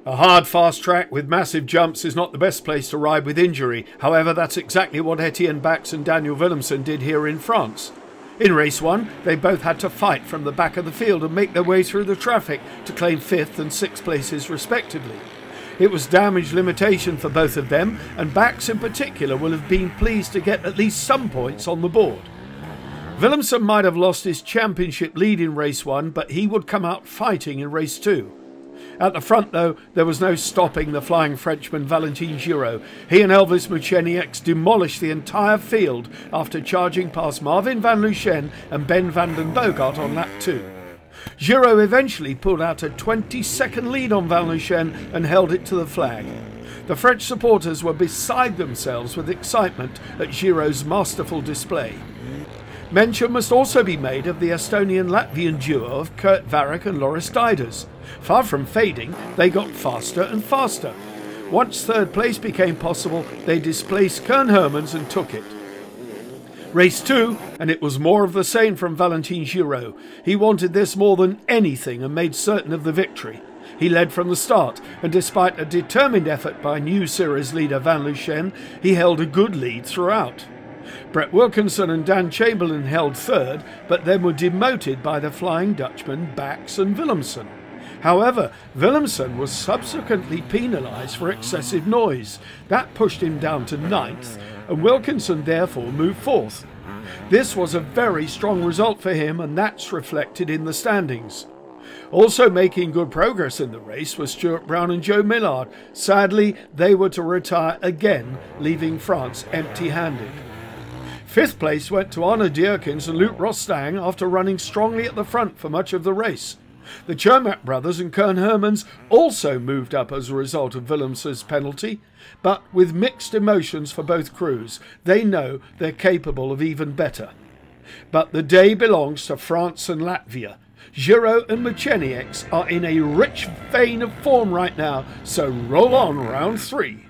A hard, fast track with massive jumps is not the best place to ride with injury. However, that's exactly what Etienne Bax and Daniel Willemsen did here in France. In race 1, they both had to fight from the back of the field and make their way through the traffic to claim 5th and 6th places respectively. It was damage limitation for both of them, and Bax in particular will have been pleased to get at least some points on the board. Willemsen might have lost his championship lead in race 1, but he would come out fighting in race 2. At the front, though, there was no stopping the flying Frenchman Valentin Giraud. He and Elvis Muchenieks demolished the entire field after charging past Marvin van Lucien and Ben van den Bogart on lap 2. Giraud eventually pulled out a 20-second lead on van Lucien and held it to the flag. The French supporters were beside themselves with excitement at Giraud's masterful display. Mention must also be made of the Estonian-Latvian duo of Kurt Varrick and Loris Dieders. Far from fading, they got faster and faster. Once third place became possible, they displaced Koen Hermans and took it. Race 2, and it was more of the same from Valentin Giraud. He wanted this more than anything and made certain of the victory. He led from the start, and despite a determined effort by new series leader Van Lucien, he held a good lead throughout. Brett Wilkinson and Dan Chamberlain held third, but then were demoted by the Flying Dutchmen Bax and Willemsen. However, Willemsen was subsequently penalised for excessive noise. That pushed him down to 9th, and Wilkinson therefore moved 4th. This was a very strong result for him, and that's reflected in the standings. Also making good progress in the race was Stuart Brown and Joe Millard. Sadly, they were to retire again, leaving France empty-handed. 5th place went to Arne Dierkens and Luc Rostang after running strongly at the front for much of the race. The Chermak brothers and Koen Hermans also moved up as a result of Willemsen's penalty, but with mixed emotions for both crews. They know they're capable of even better. But the day belongs to France and Latvia. Giraud and Muchenieks are in a rich vein of form right now, so roll on round 3.